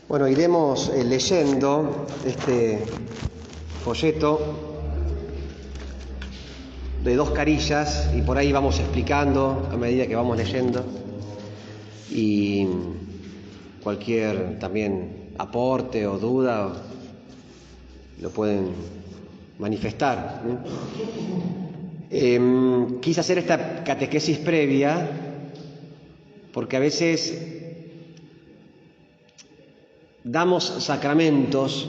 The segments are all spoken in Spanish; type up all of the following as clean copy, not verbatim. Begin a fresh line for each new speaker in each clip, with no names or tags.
Bueno, iremos leyendo este folleto de 2 carillas y por ahí vamos explicando a medida que vamos leyendo, y cualquier también aporte o duda lo pueden manifestar. Quise hacer esta catequesis previa porque a veces damos sacramentos,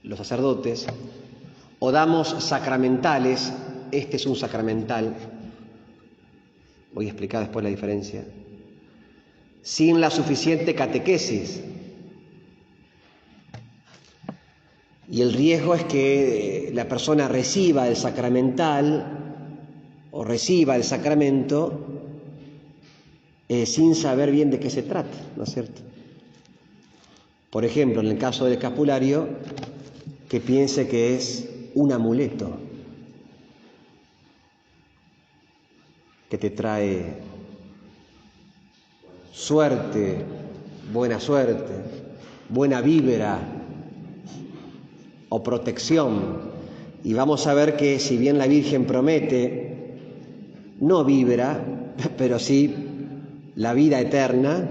los sacerdotes, o damos sacramentales. Este es un sacramental, voy a explicar después la diferencia, sin la suficiente catequesis. Y el riesgo es que la persona reciba el sacramental o reciba el sacramento sin saber bien de qué se trata, ¿no es cierto? Por ejemplo, en el caso del escapulario, que piense que es un amuleto que te trae suerte, buena vibra o protección. Y vamos a ver que si bien la Virgen promete no vibra, pero sí la vida eterna,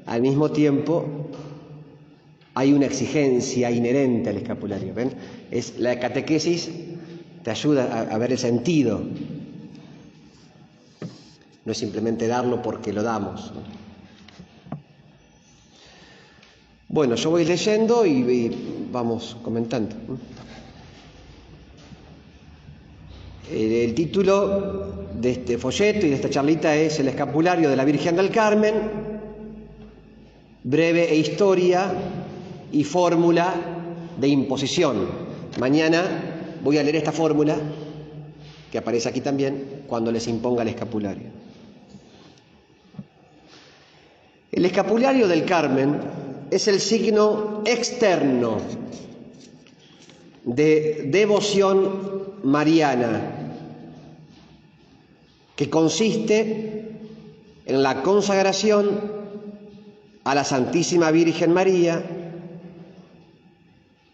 al mismo tiempo hay una exigencia inherente al escapulario. ¿Ven? Es la catequesis te ayuda a ver el sentido. No es simplemente darlo porque lo damos, ¿no? Bueno, yo voy leyendo y vamos comentando. El título de este folleto y de esta charlita es El escapulario de la Virgen del Carmen, breve historia y fórmula de imposición. Mañana voy a leer esta fórmula, que aparece aquí también, cuando les imponga el escapulario. El escapulario del Carmen es el signo externo de devoción mariana, que consiste en la consagración a la Santísima Virgen María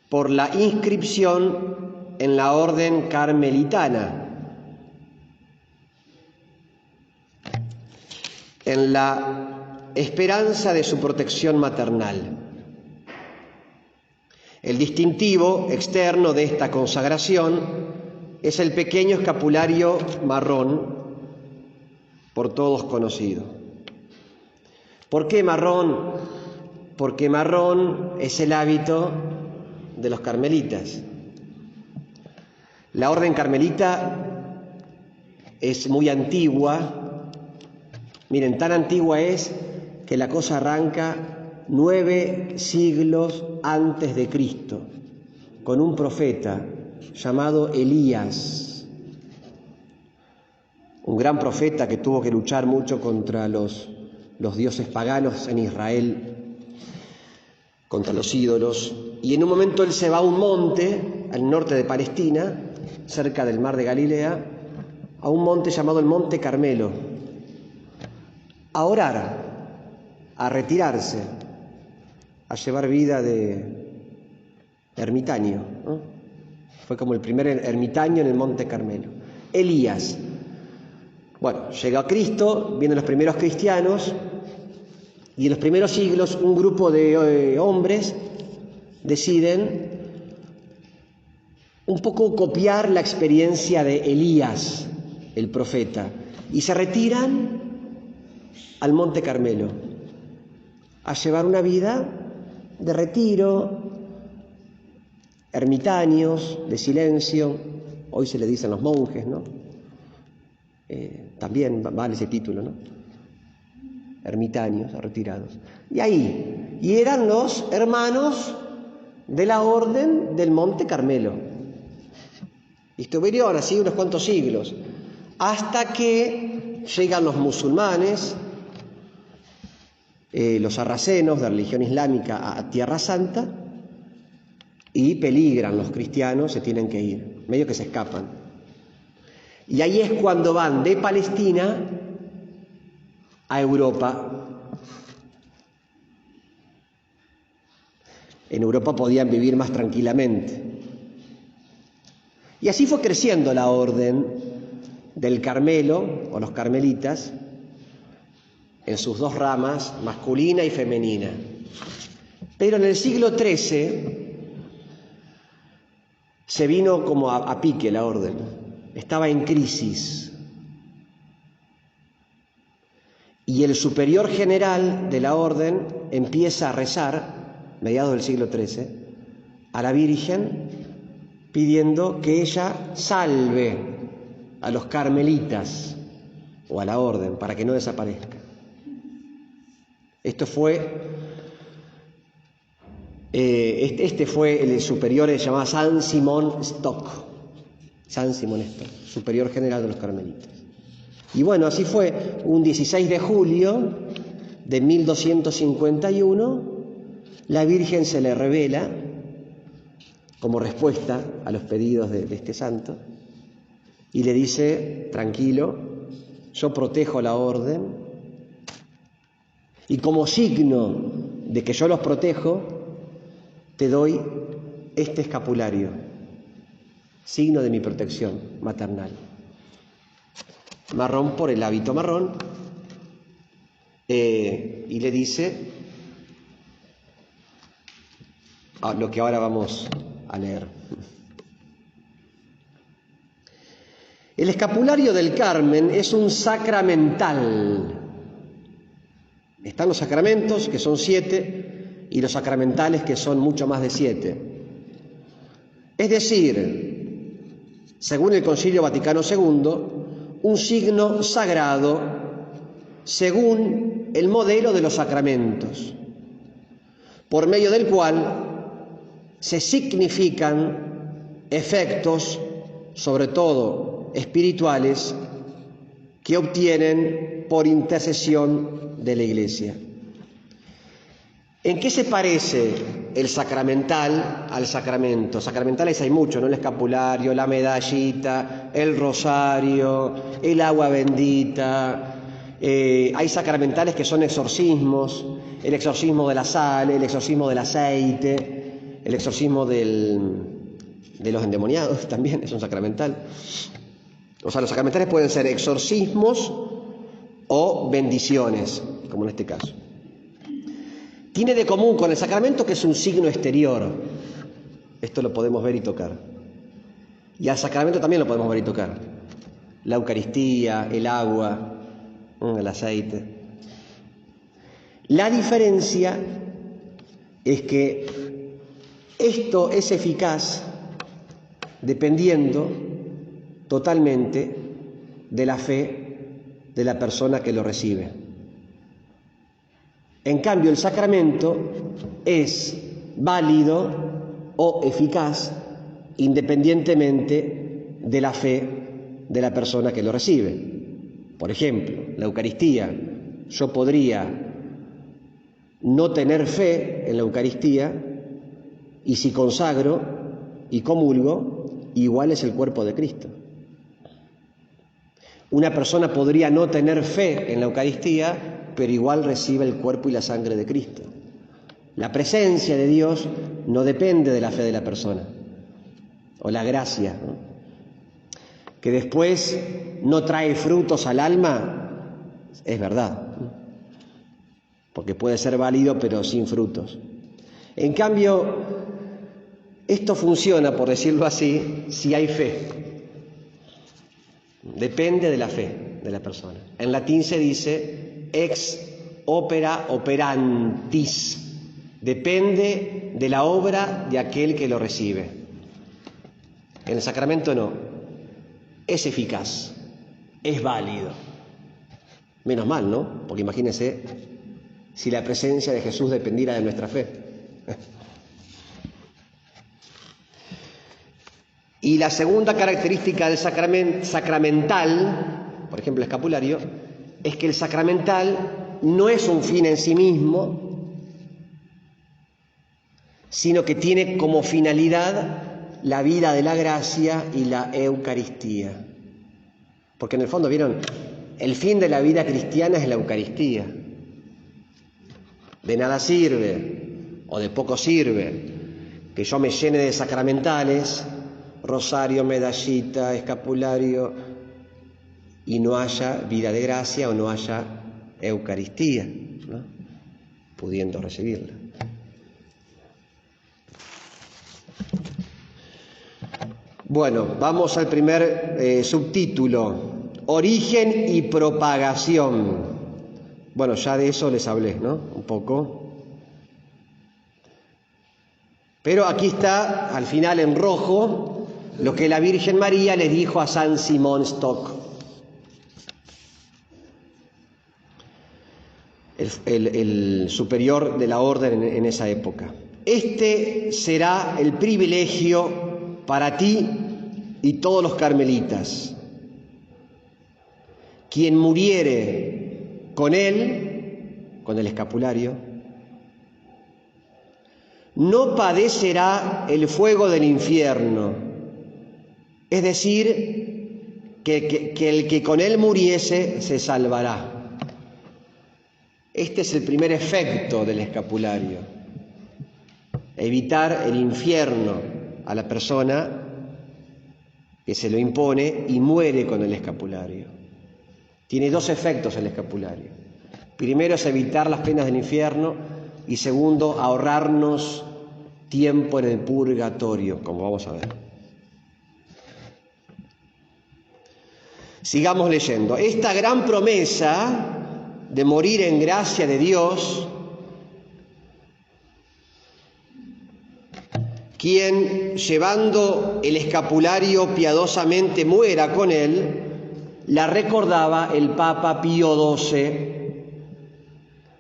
por la inscripción en la orden carmelitana, en la esperanza de su protección maternal. El distintivo externo de esta consagración es el pequeño escapulario marrón, por todos conocido. ¿Por qué marrón? Porque marrón es el hábito de los carmelitas. La orden carmelita es muy antigua. Miren, tan antigua es que la cosa arranca 9 siglos antes de Cristo, con un profeta llamado Elías, un gran profeta que tuvo que luchar mucho contra los dioses paganos en Israel, contra los ídolos, y en un momento él se va a un monte al norte de Palestina, cerca del mar de Galilea, a un monte llamado el Monte Carmelo, a orar, a retirarse, a llevar vida de ermitaño, ¿no? Fue como el primer ermitaño en el Monte Carmelo. Elías. Bueno, llega a Cristo, vienen los primeros cristianos, y en los primeros siglos un grupo de hombres deciden un poco copiar la experiencia de Elías, el profeta, y se retiran al Monte Carmelo a llevar una vida de retiro, ermitaños, de silencio. Hoy se le dicen los monjes, ¿no? También vale ese título, ¿no? Ermitaños, retirados. Y eran los hermanos de la orden del Monte Carmelo. Y estuvieron así unos cuantos siglos, hasta que llegan los musulmanes, los sarracenos de religión islámica a Tierra Santa, y peligran los cristianos, se tienen que ir, medio que se escapan. Y ahí es cuando van de Palestina a Europa. en Europa podían vivir más tranquilamente. Y así fue creciendo la orden del Carmelo, o los carmelitas, en sus dos ramas, masculina y femenina. Pero en el siglo XIII se vino como a pique la orden, estaba en crisis. Y el superior general de la orden empieza a rezar, mediados del siglo XIII, a la Virgen, pidiendo que ella salve a los carmelitas o a la orden para que no desaparezca. Esto fue, este fue el superior, se llamaba San Simón Stock, superior general de los carmelitas. Y bueno, así fue, un 16 de julio de 1251, la Virgen se le revela como respuesta a los pedidos de este santo y le dice: tranquilo, yo protejo la orden y como signo de que yo los protejo te doy este escapulario, signo de mi protección maternal. Marrón por el hábito marrón, y le dice lo que ahora vamos a leer. El escapulario del Carmen es un sacramental. Están los sacramentos, que son 7, y los sacramentales, que son mucho más de 7. Es decir, según el Concilio Vaticano II, un signo sagrado según el modelo de los sacramentos, por medio del cual se significan efectos, sobre todo espirituales, que obtienen por intercesión de la Iglesia. ¿En qué se parece el sacramental al sacramento? Sacramentales hay muchos, ¿no? El escapulario, la medallita, el rosario, el agua bendita. Hay sacramentales que son exorcismos, el exorcismo de la sal, el exorcismo del aceite, el exorcismo de los endemoniados también es un sacramental. O sea, los sacramentales pueden ser exorcismos o bendiciones, como en este caso. Tiene de común con el sacramento que es un signo exterior. Esto lo podemos ver y tocar. Y al sacramento también lo podemos ver y tocar. La Eucaristía, el agua, el aceite. La diferencia es que esto es eficaz dependiendo totalmente de la fe de la persona que lo recibe. En cambio, el sacramento es válido o eficaz independientemente de la fe de la persona que lo recibe. Por ejemplo, la Eucaristía. Yo podría no tener fe en la Eucaristía y si consagro y comulgo, igual es el cuerpo de Cristo. Una persona podría no tener fe en la Eucaristía, pero igual recibe el cuerpo y la sangre de Cristo. La presencia de Dios no depende de la fe de la persona, o la gracia, ¿no? Que después no trae frutos al alma, es verdad, ¿no? Porque puede ser válido pero sin frutos. En cambio, esto funciona, por decirlo así, si hay fe. Depende de la fe de la persona. En latín se dice ex opera operantis. Depende de la obra de aquel que lo recibe. En el sacramento no. Es eficaz. Es válido. Menos mal, ¿no? Porque imagínense si la presencia de Jesús dependiera de nuestra fe. Y la segunda característica del sacramental, por ejemplo, el escapulario, es que el sacramental no es un fin en sí mismo, sino que tiene como finalidad la vida de la gracia y la Eucaristía. Porque en el fondo, ¿vieron? El fin de la vida cristiana es la Eucaristía. De nada sirve o de poco sirve que yo me llene de sacramentales, rosario, medallita, escapulario, y no haya vida de gracia o no haya Eucaristía, ¿no?, pudiendo recibirla. Bueno, vamos al primer subtítulo, origen y propagación. Bueno, ya de eso les hablé, ¿no?, un poco. Pero aquí está, al final en rojo, lo que la Virgen María le dijo a San Simón Stock, el superior de la orden en esa época. Este será el privilegio para ti y todos los carmelitas. Quien muriere con él, con el escapulario, no padecerá el fuego del infierno. Es decir, que el que con él muriese se salvará. Este es el primer efecto del escapulario: evitar el infierno a la persona que se lo impone y muere con el escapulario. Tiene dos efectos el escapulario. Primero es evitar las penas del infierno y segundo, ahorrarnos tiempo en el purgatorio, como vamos a ver. Sigamos leyendo. Esta gran promesa de morir en gracia de Dios, quien llevando el escapulario piadosamente muera con él, la recordaba el Papa Pío XII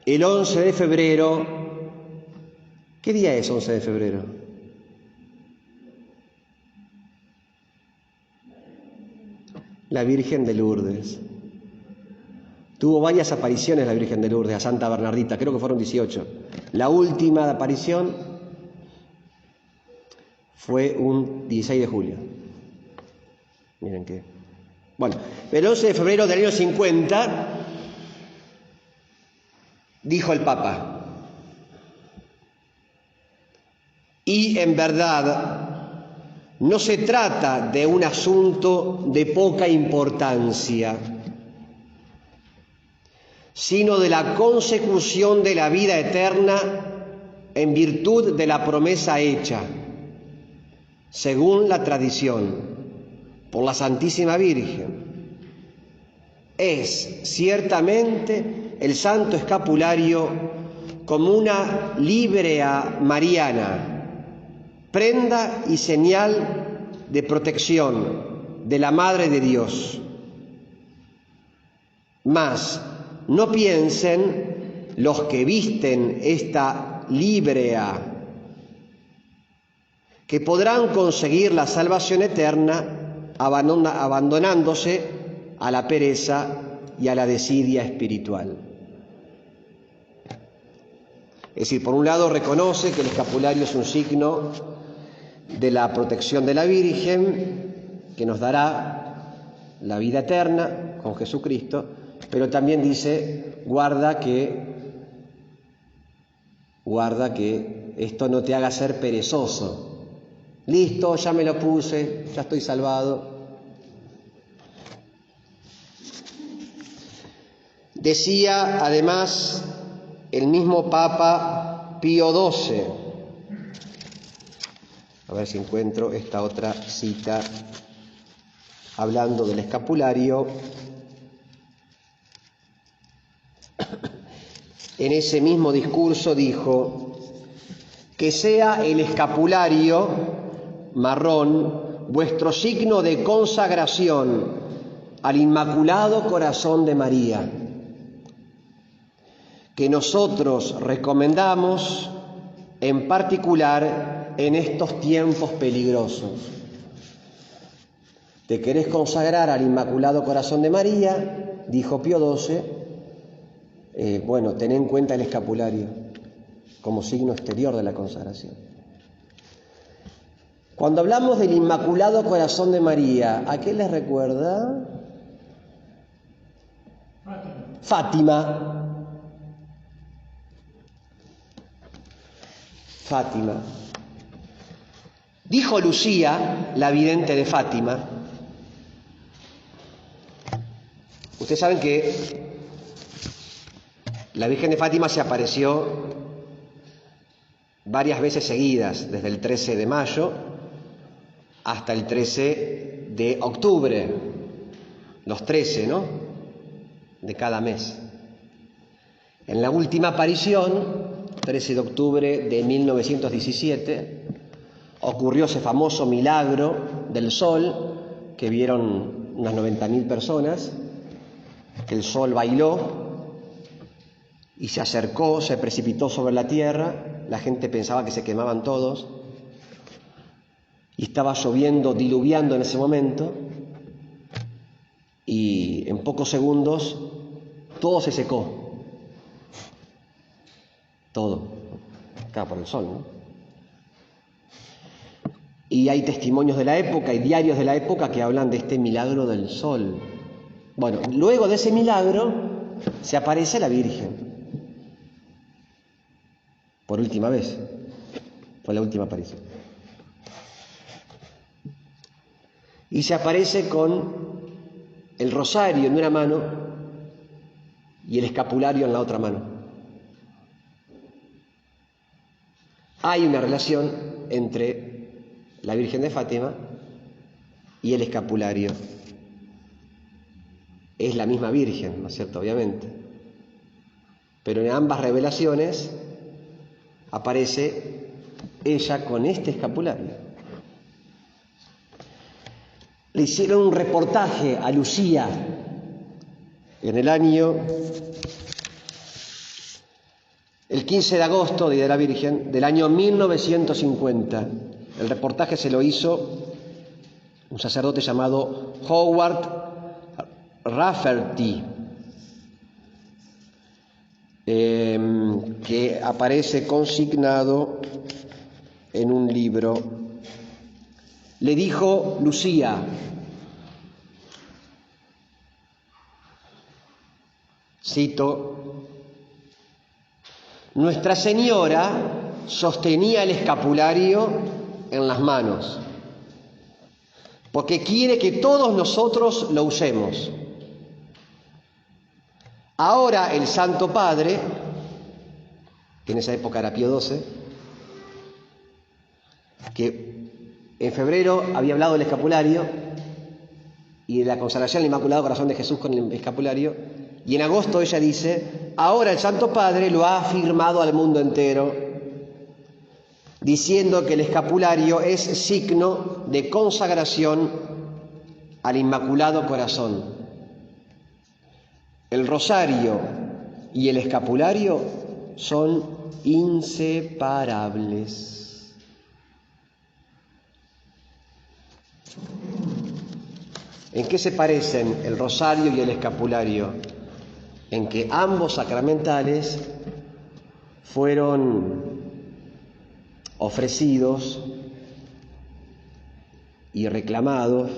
el 11 de febrero. ¿Qué día es 11 de febrero? La Virgen de Lourdes. Tuvo varias apariciones la Virgen de Lourdes a Santa Bernardita, creo que fueron 18. La última aparición fue un 16 de julio. Miren qué. Bueno, el 11 de febrero del año 50, dijo el Papa: y en verdad no se trata de un asunto de poca importancia, sino de la consecución de la vida eterna en virtud de la promesa hecha, según la tradición, por la Santísima Virgen. Es ciertamente el Santo Escapulario como una librea mariana, prenda y señal de protección de la Madre de Dios. Mas no piensen los que visten esta librea que podrán conseguir la salvación eterna abandonándose a la pereza y a la desidia espiritual. Es decir, por un lado reconoce que el escapulario es un signo de la protección de la Virgen, que nos dará la vida eterna con Jesucristo, pero también dice, guarda que esto no te haga ser perezoso. Listo, ya me lo puse, ya estoy salvado. Decía además el mismo Papa Pío XII, a ver si encuentro esta otra cita hablando del escapulario. En ese mismo discurso dijo: que sea el escapulario marrón vuestro signo de consagración al Inmaculado Corazón de María, que nosotros recomendamos en particular en estos tiempos peligrosos. ¿Te querés consagrar al Inmaculado Corazón de María?, dijo Pío XII. Bueno, ten en cuenta el escapulario como signo exterior de la consagración. Cuando hablamos del Inmaculado Corazón de María, ¿a qué les recuerda? Fátima. Fátima. Dijo Lucía, la vidente de Fátima. Ustedes saben que la Virgen de Fátima se apareció varias veces seguidas, desde el 13 de mayo hasta el 13 de octubre, los 13, ¿no?, de cada mes. En la última aparición, 13 de octubre de 1917, ocurrió ese famoso milagro del sol que vieron unas 90.000 personas, que el sol bailó y se acercó, se precipitó sobre la tierra, la gente pensaba que se quemaban todos, y estaba lloviendo, diluviando en ese momento, y en pocos segundos todo se secó. Todo. Acá por el sol, ¿no? Y hay testimonios de la época y diarios de la época que hablan de este milagro del sol. Bueno, luego de ese milagro se aparece la Virgen. Por última vez. Fue la última aparición. Y se aparece con el rosario en una mano y el escapulario en la otra mano. Hay una relación entre la Virgen de Fátima y el escapulario. Es la misma Virgen, ¿no es cierto? Obviamente. Pero en ambas revelaciones aparece ella con este escapulario. Le hicieron un reportaje a Lucía en el año, el 15 de agosto, Día de la Virgen, del año 1950. El reportaje se lo hizo un sacerdote llamado Howard Rafferty, que aparece consignado en un libro. Le dijo Lucía: cito, Nuestra Señora sostenía el escapulario en las manos, porque quiere que todos nosotros lo usemos. Ahora el Santo Padre, que en esa época era Pío XII, que en febrero había hablado del escapulario y de la consagración al Inmaculado Corazón de Jesús con el escapulario, y en agosto ella dice, ahora el Santo Padre lo ha afirmado al mundo entero, diciendo que el escapulario es signo de consagración al Inmaculado Corazón. El rosario y el escapulario son inseparables. ¿En qué se parecen el rosario y el escapulario? En que ambos sacramentales fueron ofrecidos y reclamados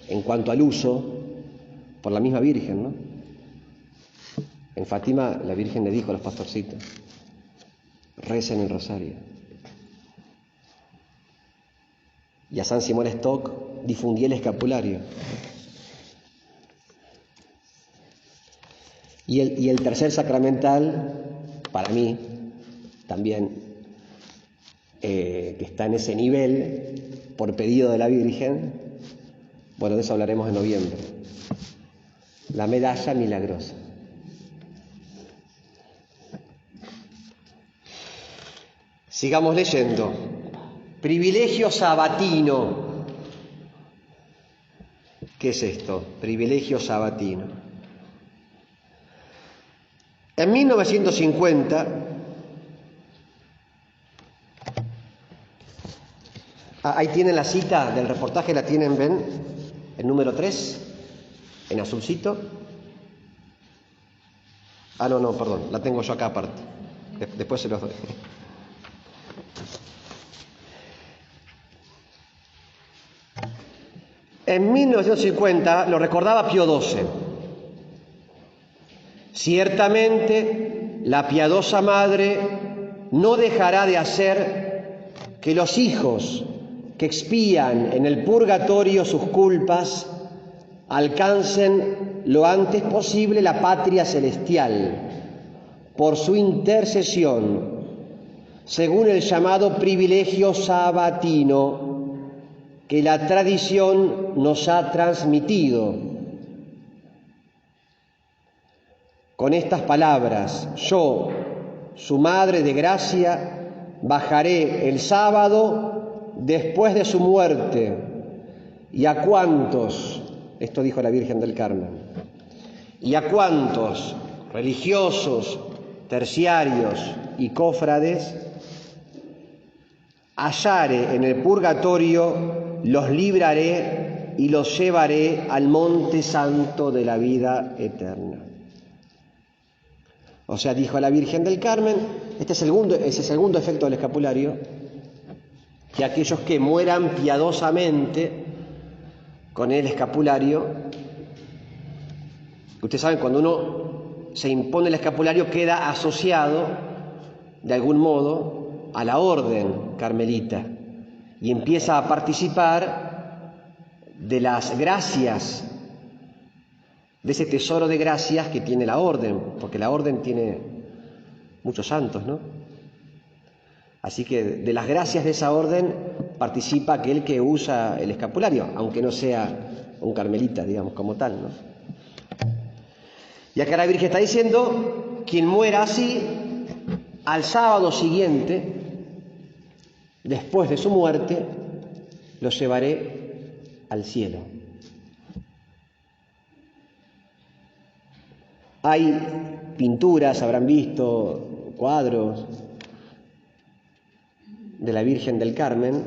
en cuanto al uso por la misma Virgen, ¿no? En Fátima la Virgen le dijo a los pastorcitos, recen el rosario. Y a San Simón Stock difundía el escapulario. Y el tercer sacramental, para mí, también, que está en ese nivel, por pedido de la Virgen, bueno, de eso hablaremos en noviembre. La medalla milagrosa. Sigamos leyendo. Privilegio sabatino. ¿Qué es esto? Privilegio sabatino. En 1950, ahí tienen la cita del reportaje, la tienen, ven, el número 3, en azulcito. No, perdón, la tengo yo acá aparte. Después se los doy. En 1950 lo recordaba Pío XII. Ciertamente, la piadosa madre no dejará de hacer que los hijos que expían en el purgatorio sus culpas alcancen lo antes posible la patria celestial por su intercesión, según el llamado privilegio sabatino que la tradición nos ha transmitido. Con estas palabras, yo, su Madre de Gracia, bajaré el sábado después de su muerte, y a cuantos, esto dijo la Virgen del Carmen, y a cuantos religiosos, terciarios y cofrades hallare en el purgatorio, los libraré y los llevaré al monte santo de la vida eterna. O sea, dijo la Virgen del Carmen, este es el segundo efecto del escapulario, que aquellos que mueran piadosamente con el escapulario, ustedes saben, cuando uno se impone el escapulario queda asociado de algún modo a la orden carmelita y empieza a participar de las gracias, de ese tesoro de gracias que tiene la orden, porque la orden tiene muchos santos, ¿no? Así que de las gracias de esa orden participa aquel que usa el escapulario, aunque no sea un carmelita, digamos, como tal, ¿no? Y acá la Virgen está diciendo, quien muera así, al sábado siguiente, después de su muerte, lo llevaré al cielo. Hay pinturas, habrán visto, cuadros de la Virgen del Carmen,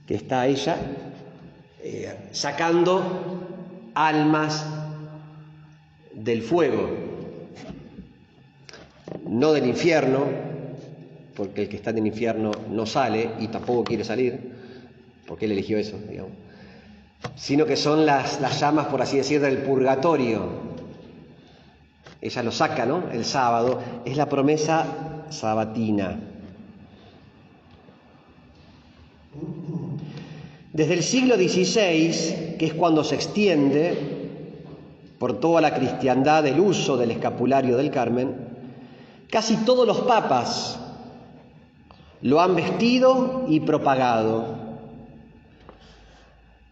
que está ella sacando almas del fuego, no del infierno, porque el que está en el infierno no sale y tampoco quiere salir, porque él eligió eso, digamos, sino que son las llamas, por así decir, del purgatorio. Ella lo saca, ¿no?, el sábado, es la promesa sabatina. Desde el siglo XVI, que es cuando se extiende por toda la cristiandad el uso del escapulario del Carmen, casi todos los papas lo han vestido y propagado.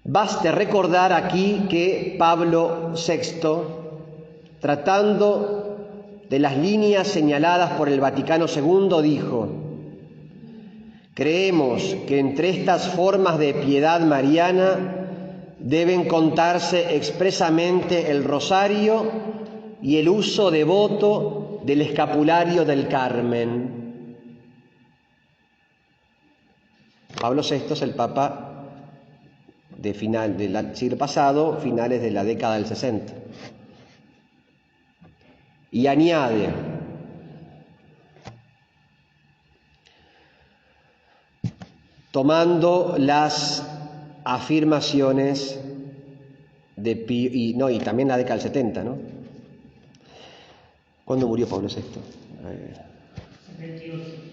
Baste recordar aquí que Pablo VI, tratando de las líneas señaladas por el Vaticano II, dijo: creemos que entre estas formas de piedad mariana deben contarse expresamente el rosario y el uso devoto del escapulario del Carmen. Pablo VI es el Papa de final del siglo pasado, finales de la década del 60. Y añade: tomando las afirmaciones de Pío, y también la década del 70, ¿no? ¿Cuándo murió Pablo VI?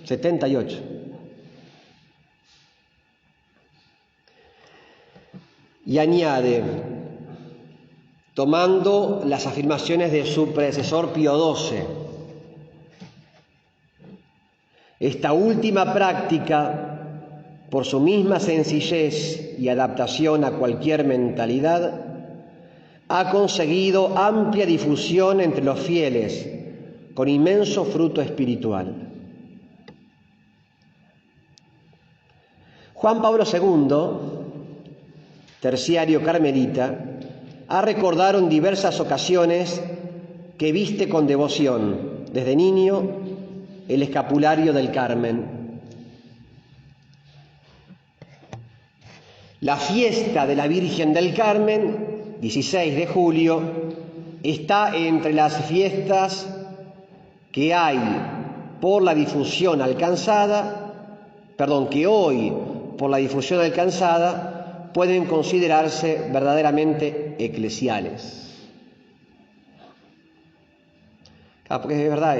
78. Y añade, tomando las afirmaciones de su predecesor Pío XII, esta última práctica, por su misma sencillez y adaptación a cualquier mentalidad, ha conseguido amplia difusión entre los fieles, con inmenso fruto espiritual. Juan Pablo II, terciario carmelita, ha recordado en diversas ocasiones que viste con devoción, desde niño, el escapulario del Carmen. La fiesta de la Virgen del Carmen, 16 de julio, está entre las fiestas que hay por la difusión alcanzada, que hoy, por la difusión alcanzada, pueden considerarse verdaderamente eclesiales. Porque es verdad,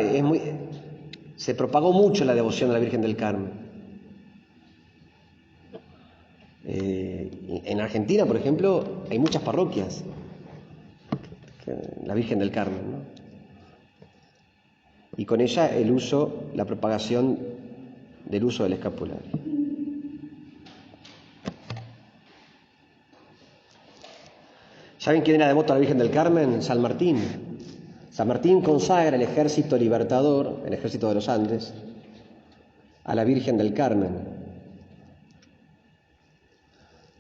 se propagó mucho la devoción a la Virgen del Carmen. En Argentina, por ejemplo, hay muchas parroquias, la Virgen del Carmen, ¿no? Y con ella la propagación del uso del escapulario. ¿Saben quién era devoto a la Virgen del Carmen? San Martín. San Martín consagra el ejército libertador, el ejército de los Andes, a la Virgen del Carmen,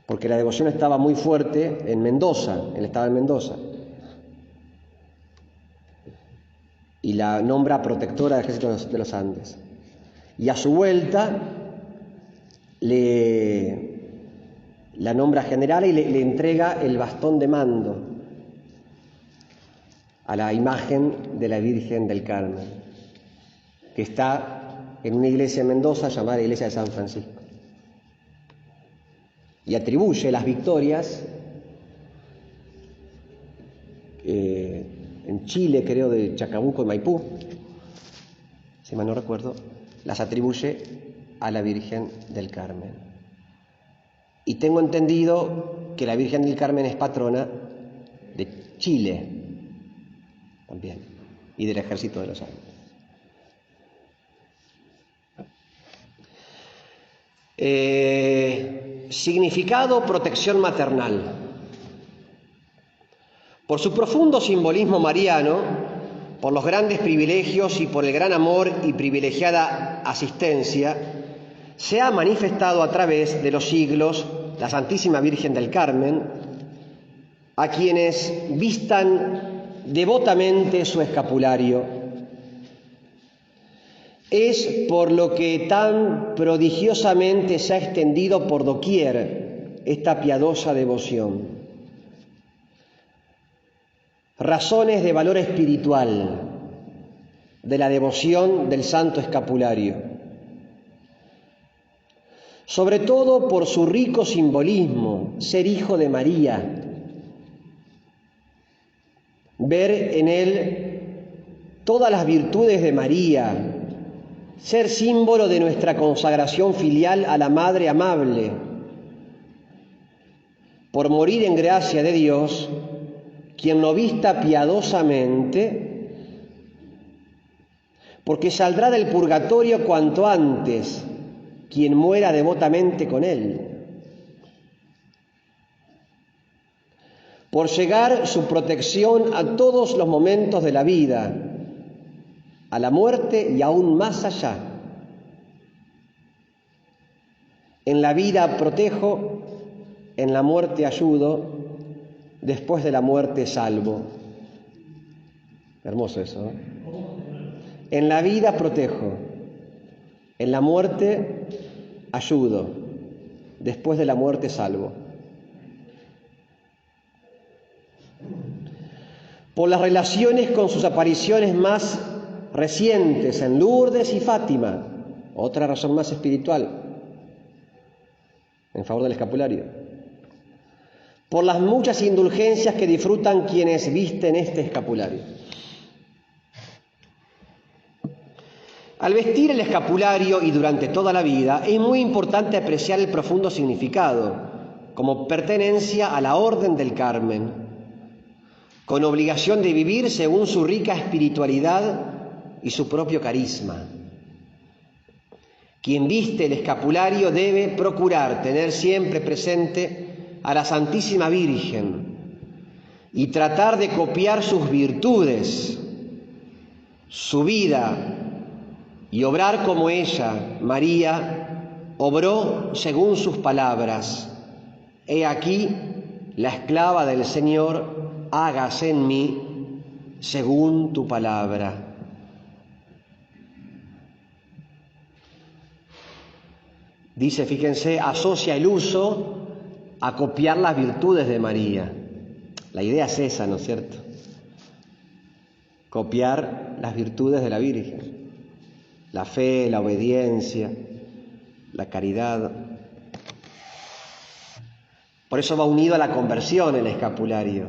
porque la devoción estaba muy fuerte en Mendoza, él estaba en Mendoza, y la nombra protectora del ejército de los Andes. Y a su vuelta la nombra general y le entrega el bastón de mando a la imagen de la Virgen del Carmen, que está en una iglesia en Mendoza llamada Iglesia de San Francisco. Y atribuye las victorias en Chile, creo, de Chacabuco y Maipú, si mal no recuerdo, las atribuye a la Virgen del Carmen. Y tengo entendido que la Virgen del Carmen es patrona de Chile también y del ejército de los Andes. Significado: protección maternal. Por su profundo simbolismo mariano, por los grandes privilegios y por el gran amor y privilegiada asistencia, se ha manifestado a través de los siglos la Santísima Virgen del Carmen, a quienes vistan devotamente su escapulario. Es por lo que tan prodigiosamente se ha extendido por doquier esta piadosa devoción. Razones de valor espiritual de la devoción del Santo Escapulario. Sobre todo por su rico simbolismo, ser hijo de María, ver en él todas las virtudes de María, ser símbolo de nuestra consagración filial a la Madre amable, por morir en gracia de Dios, quien lo vista piadosamente, porque saldrá del purgatorio cuanto antes quien muera devotamente con él, por llegar su protección a todos los momentos de la vida, a la muerte y aún más allá. En la vida protejo, en la muerte ayudo, después de la muerte salvo. Hermoso eso, ¿no? En la vida protejo, en la muerte ayudo, después de la muerte salvo. Por las relaciones con sus apariciones más recientes en Lourdes y Fátima, otra razón más espiritual en favor del escapulario. Por las muchas indulgencias que disfrutan quienes visten este escapulario. Al vestir el escapulario y durante toda la vida es muy importante apreciar el profundo significado como pertenencia a la Orden del Carmen, con obligación de vivir según su rica espiritualidad y su propio carisma. Quien viste el escapulario debe procurar tener siempre presente a la Santísima Virgen y tratar de copiar sus virtudes, su vida, y obrar como ella, María, obró según sus palabras. He aquí la esclava del Señor, hágase en mí según tu palabra. Dice, fíjense, asocia el uso a copiar las virtudes de María. La idea es esa, ¿no es cierto? Copiar las virtudes de la Virgen. La fe, la obediencia, la caridad. Por eso va unido a la conversión el escapulario.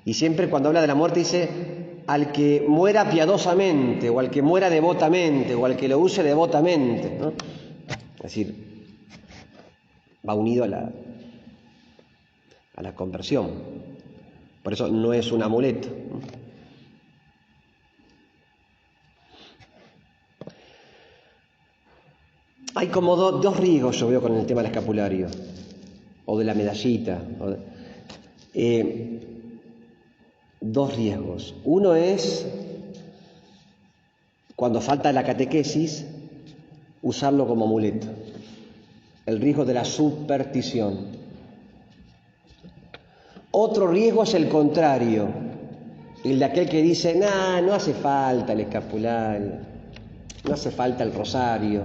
Y siempre cuando habla de la muerte dice, al que muera piadosamente, o al que muera devotamente, o al que lo use devotamente, ¿no? Es decir, va unido a la conversión. Por eso no es un amuleto, ¿no? Hay como dos riesgos, yo veo, con el tema del escapulario, o de la medallita. Dos riesgos. Uno es, cuando falta la catequesis, usarlo como amuleto. El riesgo de la superstición. Otro riesgo es el contrario, el de aquel que dice, no hace falta el escapulario, no hace falta el rosario,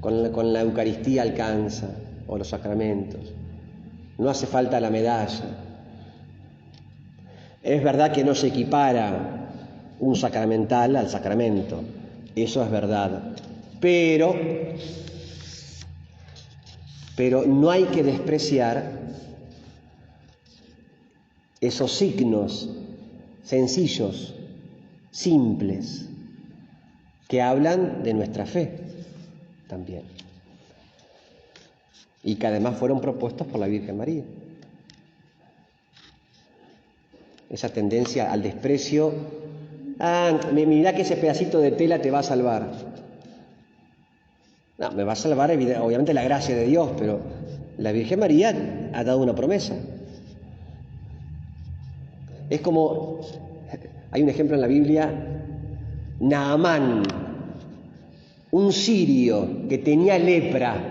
con la Eucaristía alcanza, o los sacramentos, no hace falta la medalla. Es verdad que no se equipara un sacramental al sacramento, eso es verdad, pero no hay que despreciar esos signos sencillos, simples, que hablan de nuestra fe también, y que además fueron propuestos por la Virgen María. Esa tendencia al desprecio, mirá que ese pedacito de tela te va a salvar. No, me va a salvar obviamente la gracia de Dios, pero la Virgen María ha dado una promesa. Es como, hay un ejemplo en la Biblia, Naamán, un sirio que tenía lepra,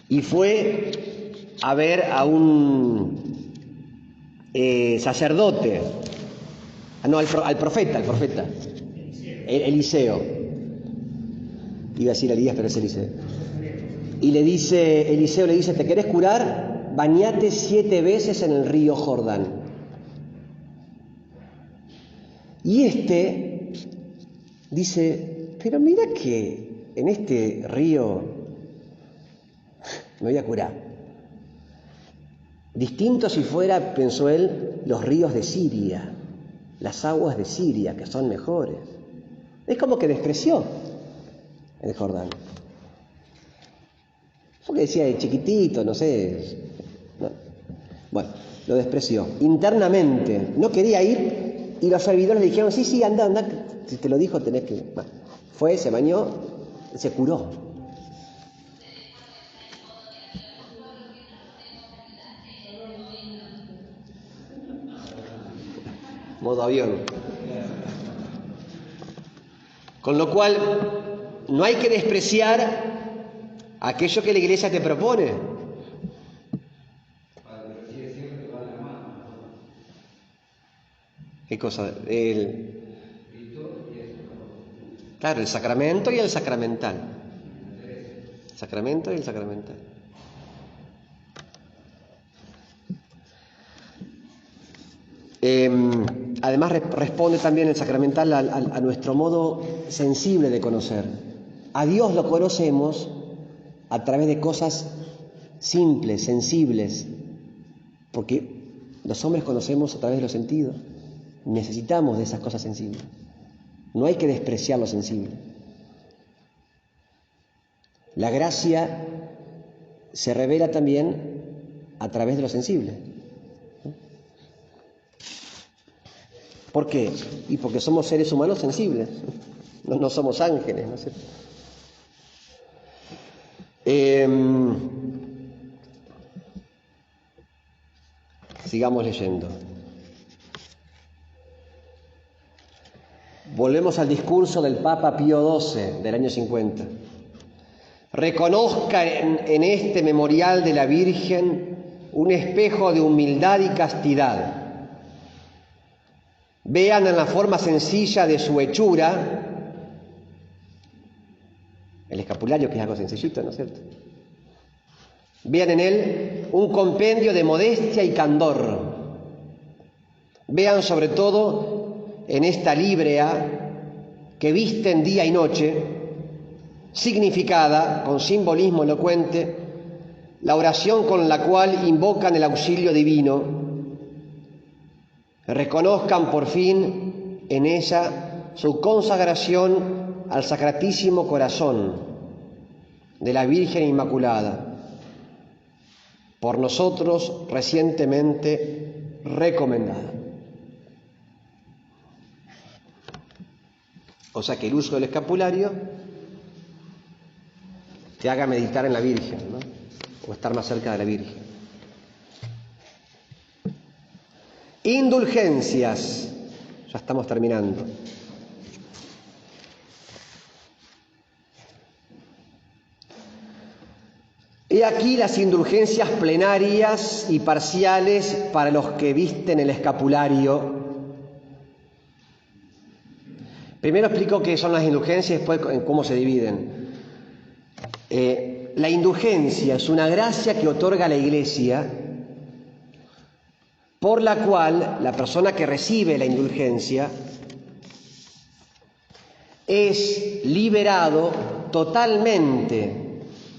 y fue a ver a un sacerdote, al profeta, Eliseo. Iba a decir Elías, pero es Eliseo. Y Eliseo le dice, ¿te querés curar? Bañate 7 veces en el río Jordán. Y dice, pero mira que en este río me voy a curar. Distinto si fuera, pensó él, los ríos de Siria, las aguas de Siria, que son mejores. Es como que despreció el Jordán. Porque decía de chiquitito, no sé. No. Bueno, lo despreció. Internamente, no quería ir, y los servidores le dijeron, sí, anda, si te lo dijo tenés que... Bueno, fue, se bañó, se curó. Modo avión. Con lo cual, no hay que despreciar aquello que la Iglesia te propone. ¿Qué cosa? Claro, el sacramento y el sacramental. El sacramento y el sacramental. Además responde también el sacramental a nuestro modo sensible de conocer. A Dios lo conocemos a través de cosas simples, sensibles, porque los hombres conocemos a través de los sentidos. Necesitamos de esas cosas sensibles. No hay que despreciar lo sensible. La gracia se revela también a través de lo sensible. ¿Por qué? Y porque somos seres humanos sensibles, no somos ángeles, ¿no es cierto? Sigamos leyendo. Volvemos al discurso del Papa Pío XII del año 50. Reconozca en este memorial de la Virgen un espejo de humildad y castidad. Vean en la forma sencilla de su hechura, el escapulario, que es algo sencillito, ¿no es cierto? Vean en él un compendio de modestia y candor. Vean sobre todo en esta líbrea que visten día y noche, significada con simbolismo elocuente, la oración con la cual invocan el auxilio divino reconozcan por fin en ella su consagración al Sacratísimo Corazón de la Virgen Inmaculada, por nosotros recientemente recomendada. O sea que el uso del escapulario te haga meditar en la Virgen, ¿no? O estar más cerca de la Virgen. Indulgencias. Ya estamos terminando. He aquí las indulgencias plenarias y parciales para los que visten el escapulario. Primero explico qué son las indulgencias y después cómo se dividen. La indulgencia es una gracia que otorga la Iglesia, por la cual la persona que recibe la indulgencia es liberado totalmente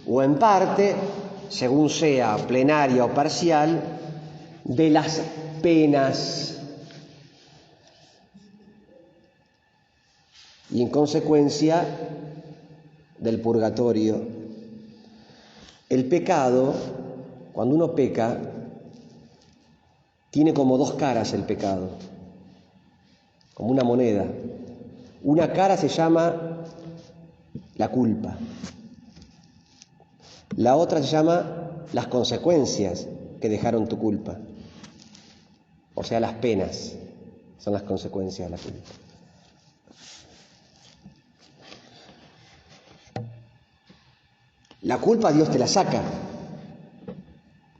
o en parte, según sea plenaria o parcial, de las penas y en consecuencia del purgatorio. El pecado, cuando uno peca, tiene como dos caras el pecado, como una moneda. Una cara se llama la culpa. La otra se llama las consecuencias que dejaron tu culpa. O sea, las penas son las consecuencias de la culpa. La culpa Dios te la saca.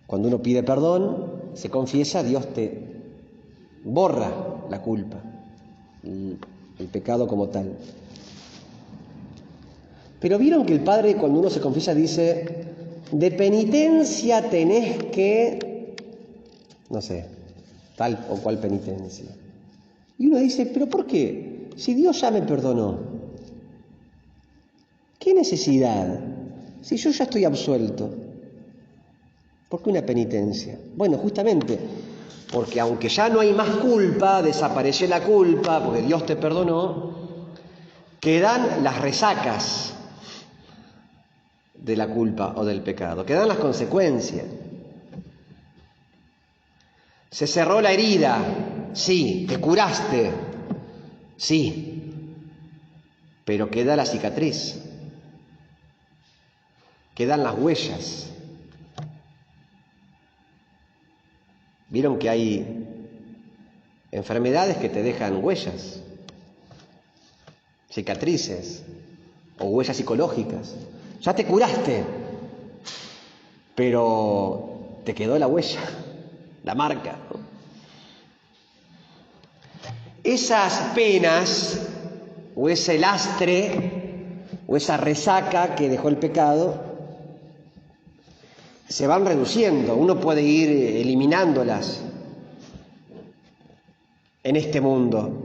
Cuando uno pide perdón, se confiesa, Dios te borra la culpa, el pecado como tal. Pero vieron que el Padre, cuando uno se confiesa, dice, de penitencia tenés que, no sé, tal o cual penitencia. Y uno dice, ¿pero por qué? Si Dios ya me perdonó, ¿qué necesidad? Si yo ya estoy absuelto, ¿por qué una penitencia? Bueno, justamente porque aunque ya no hay más culpa, desapareció la culpa, porque Dios te perdonó, quedan las resacas de la culpa o del pecado, quedan las consecuencias. Se cerró la herida, sí, te curaste, sí, pero queda la cicatriz, quedan las huellas. Vieron que hay enfermedades que te dejan huellas, cicatrices o huellas psicológicas. Ya te curaste, pero te quedó la huella, la marca, ¿no? Esas penas o ese lastre o esa resaca que dejó el pecado se van reduciendo. Uno puede ir eliminándolas en este mundo,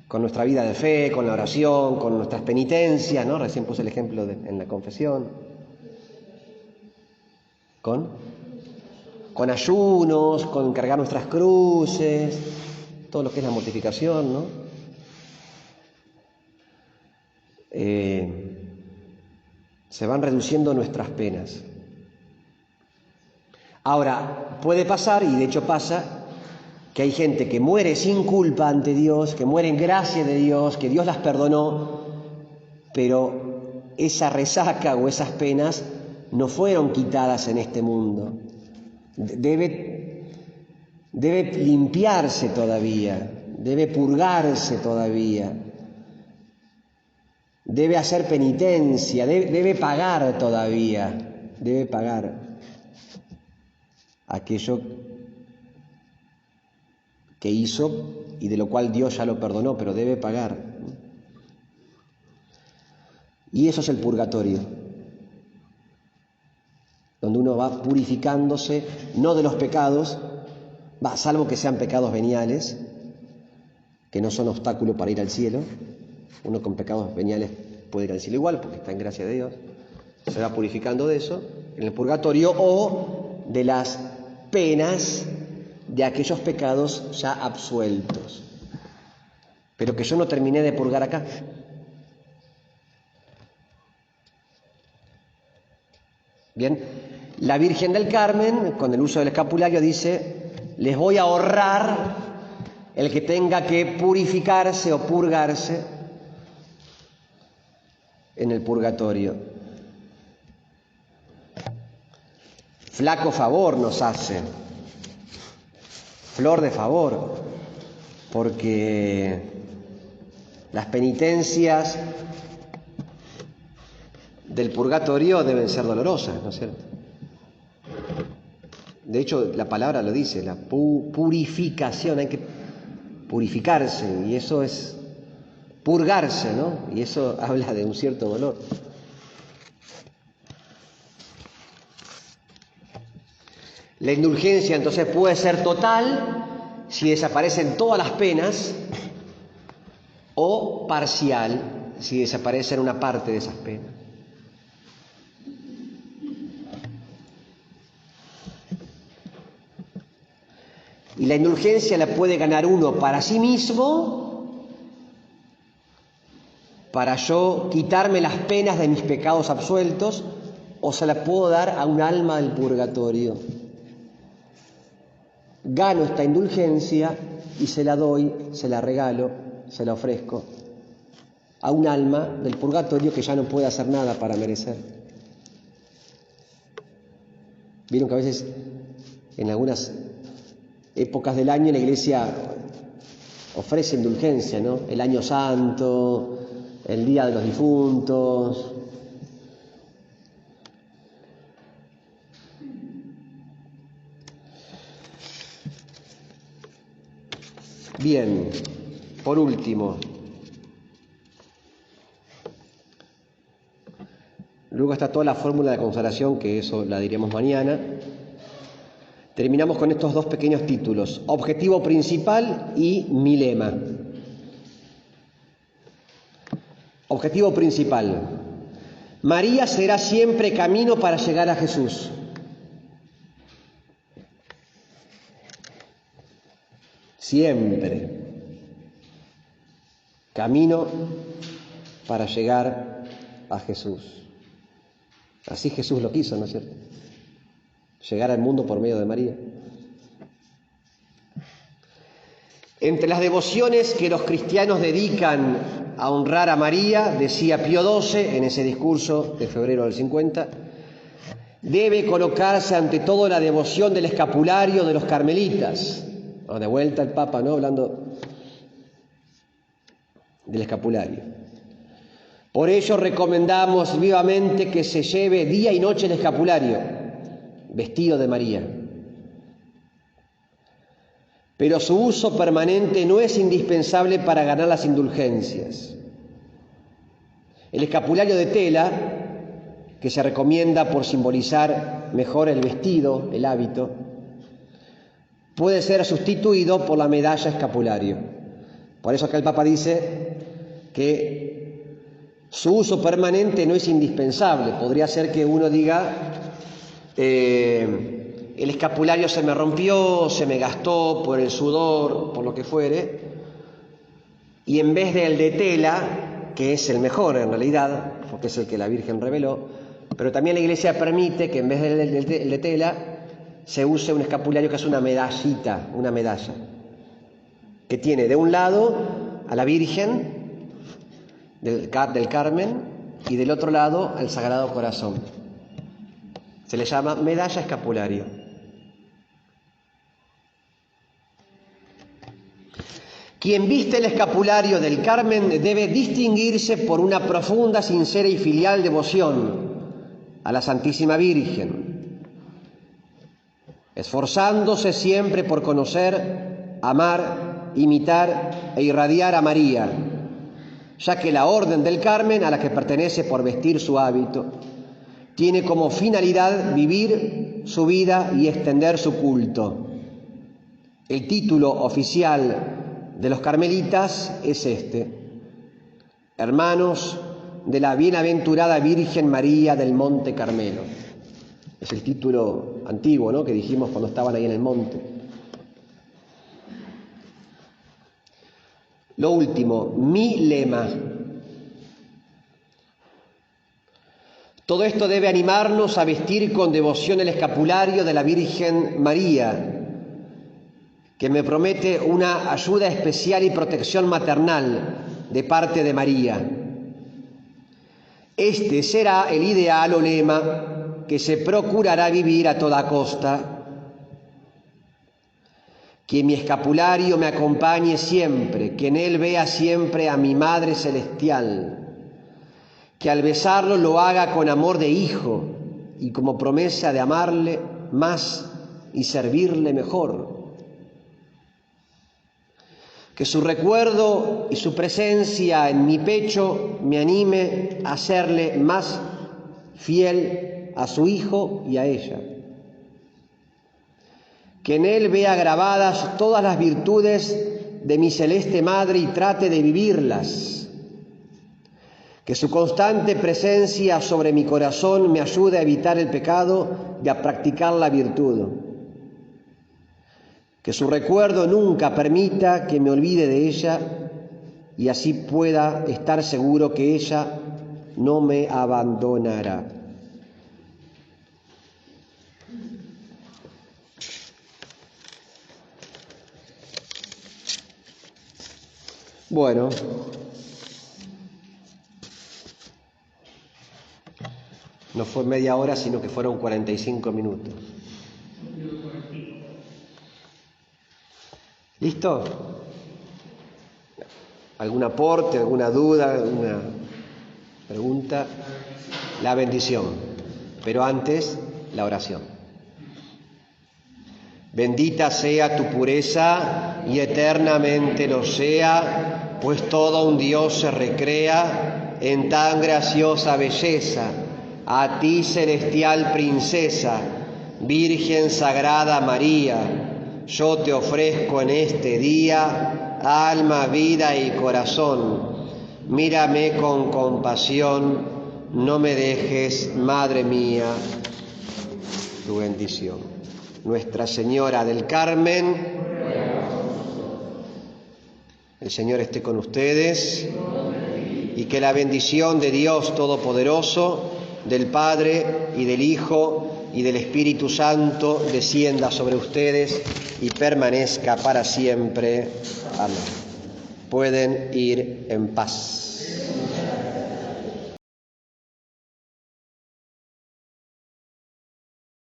con nuestra vida de fe, con la oración, con nuestras penitencias, ¿no? Recién puse el ejemplo en la confesión. Con ayunos, con cargar nuestras cruces, todo lo que es la mortificación, ¿no? Se van reduciendo nuestras penas. Ahora, puede pasar, y de hecho pasa, que hay gente que muere sin culpa ante Dios, que muere en gracia de Dios, que Dios las perdonó, pero esa resaca o esas penas no fueron quitadas en este mundo. Debe limpiarse todavía, debe purgarse todavía, debe hacer penitencia, debe pagar todavía, debe pagar aquello que hizo y de lo cual Dios ya lo perdonó, pero debe pagar. Y eso es el purgatorio, donde uno va purificándose, no de los pecados, salvo que sean pecados veniales, que no son obstáculo para ir al cielo. Uno con pecados veniales puede ir al cielo igual, porque está en gracia de Dios. Se va purificando de eso, en el purgatorio, o de las penas de aquellos pecados ya absueltos, pero que yo no terminé de purgar acá. Bien, la Virgen del Carmen, con el uso del escapulario, dice: les voy a ahorrar el que tenga que purificarse o purgarse en el purgatorio. Flaco favor nos hace, flor de favor, porque las penitencias del purgatorio deben ser dolorosas, ¿no es cierto? De hecho, la palabra lo dice, la purificación, hay que purificarse, y eso es purgarse, ¿no? Y eso habla de un cierto dolor. La indulgencia entonces puede ser total si desaparecen todas las penas, o parcial si desaparecen una parte de esas penas. Y la indulgencia la puede ganar uno para sí mismo, para yo quitarme las penas de mis pecados absueltos, o se la puedo dar a un alma del purgatorio. Gano esta indulgencia y se la doy, se la regalo, se la ofrezco a un alma del purgatorio que ya no puede hacer nada para merecer. Vieron que a veces en algunas épocas del año la Iglesia ofrece indulgencia, ¿no? El Año Santo, el Día de los Difuntos. Bien, por último, luego está toda la fórmula de consagración, que eso la diremos mañana. Terminamos con estos dos pequeños títulos: objetivo principal y mi lema. Objetivo principal: María será siempre camino para llegar a Jesús. Siempre camino para llegar a Jesús. Así Jesús lo quiso, ¿no es cierto? Llegar al mundo por medio de María. Entre las devociones que los cristianos dedican a honrar a María, decía Pío XII en ese discurso de febrero del 50, debe colocarse ante todo la devoción del escapulario de los carmelitas. De vuelta el Papa, ¿no? Hablando del escapulario. Por ello recomendamos vivamente que se lleve día y noche el escapulario, vestido de María. Pero su uso permanente no es indispensable para ganar las indulgencias. El escapulario de tela, que se recomienda por simbolizar mejor el vestido, el hábito, puede ser sustituido por la medalla escapulario. Por eso acá el Papa dice que su uso permanente no es indispensable. Podría ser que uno diga, el escapulario se me rompió, se me gastó por el sudor, por lo que fuere, y en vez del de tela, que es el mejor en realidad, porque es el que la Virgen reveló, pero también la Iglesia permite que en vez del de tela se use un escapulario que es una medallita, una medalla, que tiene de un lado a la Virgen del Carmen y del otro lado al Sagrado Corazón. Se le llama medalla escapulario. Quien viste el escapulario del Carmen debe distinguirse por una profunda, sincera y filial devoción a la Santísima Virgen, esforzándose siempre por conocer, amar, imitar e irradiar a María, ya que la Orden del Carmen, a la que pertenece por vestir su hábito, tiene como finalidad vivir su vida y extender su culto. El título oficial de los carmelitas es este: Hermanos de la Bienaventurada Virgen María del Monte Carmelo. Es el título antiguo, ¿no?, que dijimos cuando estaban ahí en el monte. Lo último, mi lema. Todo esto debe animarnos a vestir con devoción el escapulario de la Virgen María, que me promete una ayuda especial y protección maternal de parte de María. Este será el ideal o lema que se procurará vivir a toda costa. Que mi escapulario me acompañe siempre, que en él vea siempre a mi Madre Celestial, que al besarlo lo haga con amor de hijo y como promesa de amarle más y servirle mejor. Que su recuerdo y su presencia en mi pecho me anime a serle más fiel a su hijo y a ella. Que en él vea grabadas todas las virtudes de mi celeste Madre y trate de vivirlas. Que su constante presencia sobre mi corazón me ayude a evitar el pecado y a practicar la virtud. Que su recuerdo nunca permita que me olvide de ella y así pueda estar seguro que ella no me abandonará. Bueno, no fue media hora, sino que fueron 45 minutos. ¿Listo? ¿Algún aporte, alguna duda, alguna pregunta? La bendición, pero antes la oración. Bendita sea tu pureza y eternamente lo sea, pues todo un Dios se recrea en tan graciosa belleza. A ti, celestial princesa, Virgen Sagrada María, yo te ofrezco en este día alma, vida y corazón. Mírame con compasión, no me dejes, Madre mía, tu bendición. Nuestra Señora del Carmen, el Señor esté con ustedes y que la bendición de Dios Todopoderoso, del Padre y del Hijo y del Espíritu Santo descienda sobre ustedes y permanezca para siempre. Amén. Pueden ir en paz.